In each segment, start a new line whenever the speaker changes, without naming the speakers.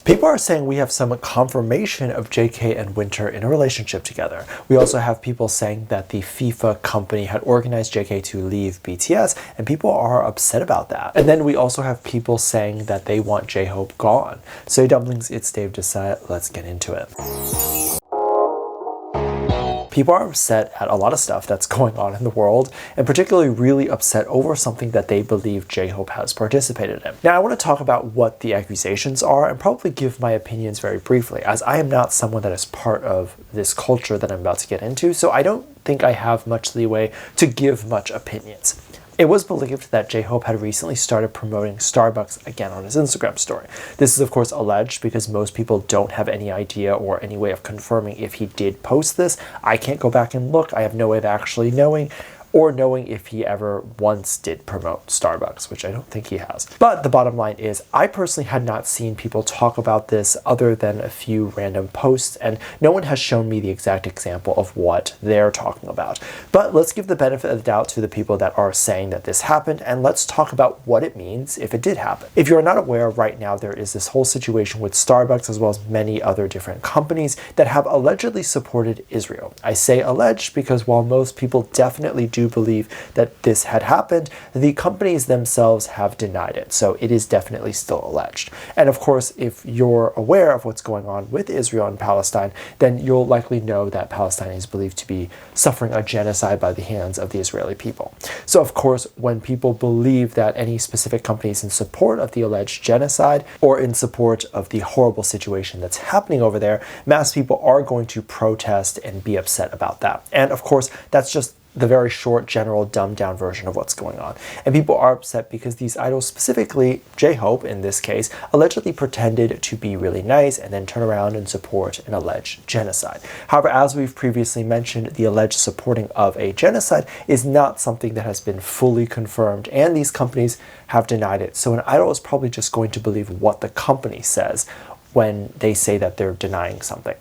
People are saying we have some confirmation of JK and Winter in a relationship together. We also have people saying that the FIFA company had organized JK to leave BTS, and people are upset about that. And then we also have people saying that they want JHope gone. So Dumplings, it's Dave Desai. Let's get into it. People are upset at a lot of stuff that's going on in the world, and particularly really upset over something that they believe JHope has participated in. Now, I want to talk about what the accusations are and probably give my opinions very briefly, as I am not someone that is part of this culture that I'm about to get into, so I don't think I have much leeway to give much opinions. It was believed that JHope had recently started promoting Starbucks again on his Instagram story. This is of course alleged because most people don't have any idea or any way of confirming if he did post this. I can't go back and look. I have no way of actually knowing or knowing if he ever once did promote Starbucks, which I don't think he has. But the bottom line is, I personally had not seen people talk about this other than a few random posts, and no one has shown me the exact example of what they're talking about. But let's give the benefit of the doubt to the people that are saying that this happened, and let's talk about what it means if it did happen. If you're not aware, right now there is this whole situation with Starbucks as well as many other different companies that have allegedly supported Israel. I say alleged because while most people definitely do believe that this had happened, the companies themselves have denied it. So it is definitely still alleged. And of course, if you're aware of what's going on with Israel and Palestine, then you'll likely know that Palestine is believed to be suffering a genocide by the hands of the Israeli people. So of course, when people believe that any specific company is in support of the alleged genocide or in support of the horrible situation that's happening over there, mass people are going to protest and be upset about that. And of course, that's just the very short, general, dumbed down version of what's going on. And people are upset because these idols, specifically JHope in this case, allegedly pretended to be really nice and then turn around and support an alleged genocide. However, as we've previously mentioned, the alleged supporting of a genocide is not something that has been fully confirmed, and these companies have denied it. So an idol is probably just going to believe what the company says when they say that they're denying something.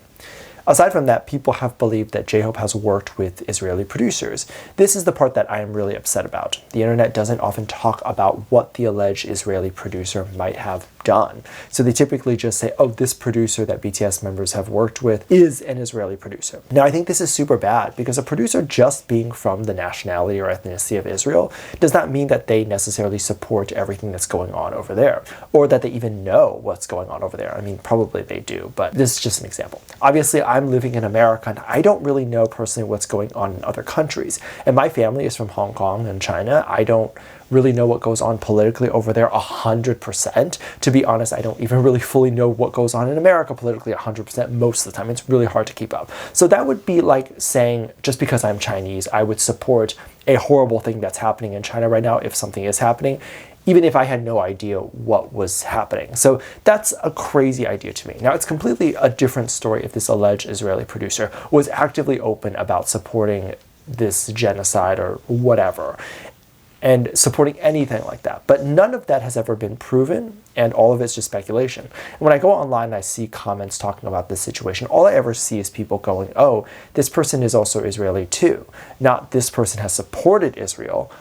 Aside from that, people have believed that JHope has worked with Israeli producers. This is the part that I am really upset about. The internet doesn't often talk about what the alleged Israeli producer might have done. So they typically just say, oh, this producer that BTS members have worked with is an Israeli producer. Now, I think this is super bad because a producer just being from the nationality or ethnicity of Israel does not mean that they necessarily support everything that's going on over there, or that they even know what's going on over there. I mean, probably they do, but this is just an example. Obviously, I'm living in America and I don't really know personally what's going on in other countries. And my family is from Hong Kong and China. I don't really know what goes on politically over there 100%. To be honest, I don't even really fully know what goes on in America politically 100% most of the time. It's really hard to keep up. So that would be like saying, just because I'm Chinese, I would support a horrible thing that's happening in China right now if something is happening, even if I had no idea what was happening. So that's a crazy idea to me. Now, it's completely a different story if this alleged Israeli producer was actively open about supporting this genocide or whatever, and supporting anything like that. But none of that has ever been proven, and all of it's just speculation. And when I go online and I see comments talking about this situation, all I ever see is people going, oh, this person is also Israeli too. Not this person has supported Israel,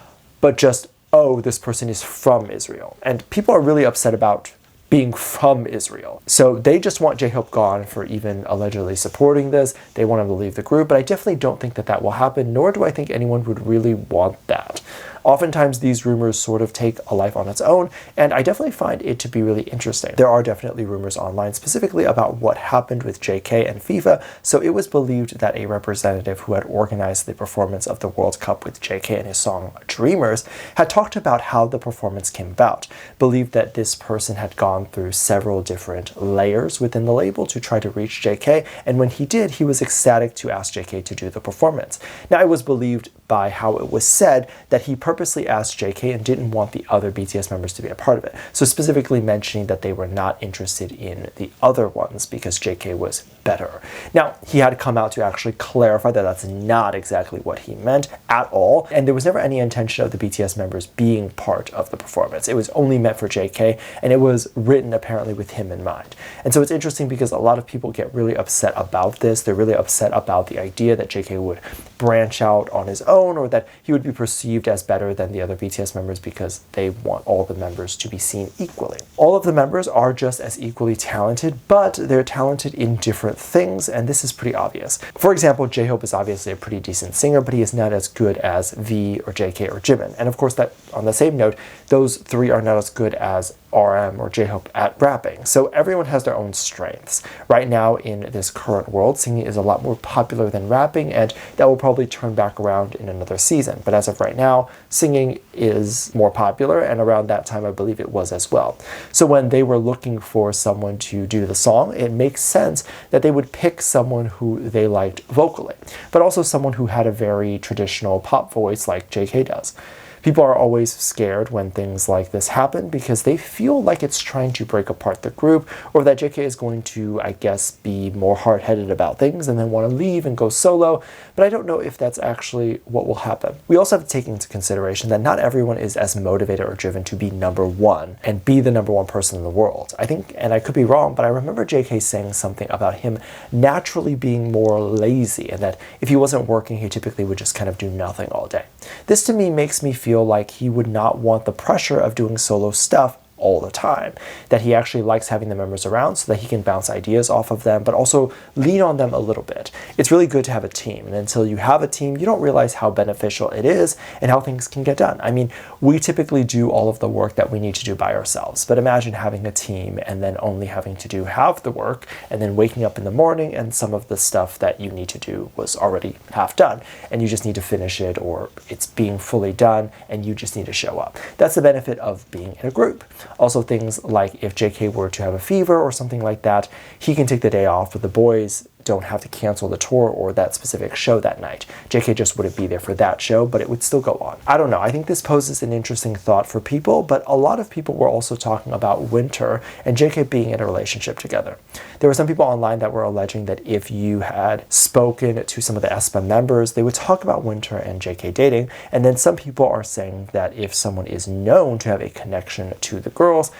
but just, oh, this person is from Israel. And people are really upset about being from Israel. So they just want JHope gone for even allegedly supporting this. They want him to leave the group, but I definitely don't think that that will happen, nor do I think anyone would really want that. Oftentimes these rumors sort of take a life on its own, and I definitely find it to be really interesting. There are definitely rumors online specifically about what happened with JK and FIFA, so it was believed that a representative who had organized the performance of the World Cup with JK and his song Dreamers had talked about how the performance came about, believed that this person had gone through several different layers within the label to try to reach JK, and when he did, he was ecstatic to ask JK to do the performance. Now, it was believed by how it was said that he purposely asked JK and didn't want the other BTS members to be a part of it. So specifically mentioning that they were not interested in the other ones because JK was better. Now, he had come out to actually clarify that that's not exactly what he meant at all, and there was never any intention of the BTS members being part of the performance. It was only meant for JK, and it was written apparently with him in mind. And so it's interesting because a lot of people get really upset about this. They're really upset about the idea that JK would branch out on his own own, or that he would be perceived as better than the other BTS members because they want all the members to be seen equally. All of the members are just as equally talented, but they're talented in different things, and this is pretty obvious. For example, JHope is obviously a pretty decent singer, but he is not as good as V or JK or Jimin. And of course, that on the same note, those three are not as good as RM or JHope at rapping. So everyone has their own strengths. Right now in this current world, singing is a lot more popular than rapping, and that will probably turn back around in another season. But as of right now, singing is more popular, and around that time I believe it was as well. So when they were looking for someone to do the song, it makes sense that they would pick someone who they liked vocally, but also someone who had a very traditional pop voice like JK does. People are always scared when things like this happen because they feel like it's trying to break apart the group, or that JK is going to, I guess, be more hard-headed about things and then want to leave and go solo, but I don't know if that's actually what will happen. We also have to take into consideration that not everyone is as motivated or driven to be number one and be the number one person in the world. I think, and I could be wrong, but I remember JK saying something about him naturally being more lazy, and that if he wasn't working, he typically would just kind of do nothing all day. This to me makes me feel like he would not want the pressure of doing solo stuff all the time, that he actually likes having the members around so that he can bounce ideas off of them, but also lean on them a little bit. It's really good to have a team, and until you have a team, you don't realize how beneficial it is and how things can get done. I mean, we typically do all of the work that we need to do by ourselves, but imagine having a team and then only having to do half the work, and then waking up in the morning and some of the stuff that you need to do was already half done, and you just need to finish it, or it's being fully done and you just need to show up. That's the benefit of being in a group. Also, things like if JK were to have a fever or something like that, he can take the day off, but the boys don't have to cancel the tour or that specific show that night. JK just wouldn't be there for that show, but it would still go on. I don't know. I think this poses an interesting thought for people, but a lot of people were also talking about Winter and JK being in a relationship together. There were some people online that were alleging that if you had spoken to some of the aespa members, they would talk about Winter and JK dating, and then some people are saying that if someone is known to have a connection to the girls,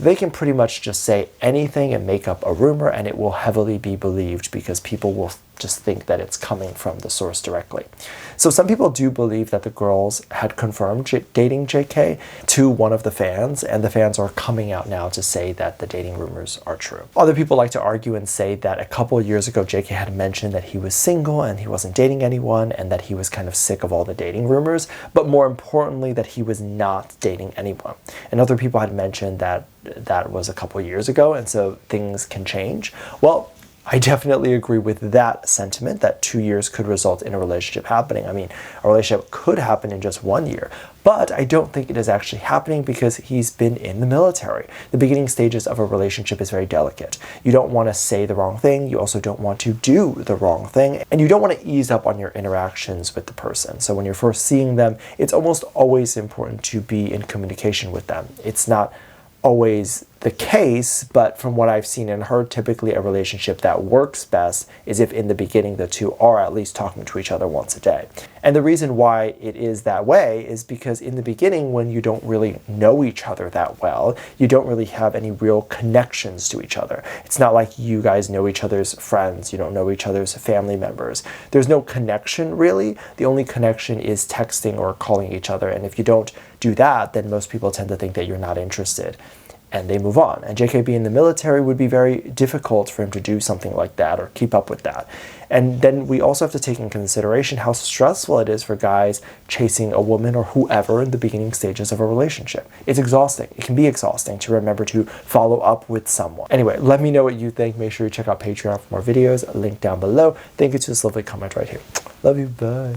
they can pretty much just say anything and make up a rumor, and it will heavily be believed because people will just think that it's coming from the source directly. So some people do believe that the girls had confirmed dating JK to one of the fans, and the fans are coming out now to say that the dating rumors are true. Other people like to argue and say that a couple years ago JK had mentioned that he was single and he wasn't dating anyone, and that he was kind of sick of all the dating rumors, but more importantly that he was not dating anyone. And other people had mentioned that that was a couple years ago, and so things can change. Well, I definitely agree with that sentiment, that 2 years could result in a relationship happening. I mean, a relationship could happen in just 1 year, but I don't think it is actually happening because he's been in the military. The beginning stages of a relationship is very delicate. You don't want to say the wrong thing, you also don't want to do the wrong thing, and you don't want to ease up on your interactions with the person. So when you're first seeing them, it's almost always important to be in communication with them. It's not always the case, but from what I've seen and heard, typically a relationship that works best is if in the beginning the two are at least talking to each other once a day. And the reason why it is that way is because in the beginning, when you don't really know each other that well, you don't really have any real connections to each other. It's not like you guys know each other's friends, you don't know each other's family members. There's no connection really. The only connection is texting or calling each other, and if you don't do that, then most people tend to think that you're not interested, and they move on. And JK being in the military would be very difficult for him to do something like that or keep up with that. And then we also have to take in consideration how stressful it is for guys chasing a woman or whoever in the beginning stages of a relationship. It's exhausting. It can be exhausting to remember to follow up with someone. Anyway, let me know what you think. Make sure you check out Patreon for more videos. Link down below. Thank you to this lovely comment right here. Love you. Bye.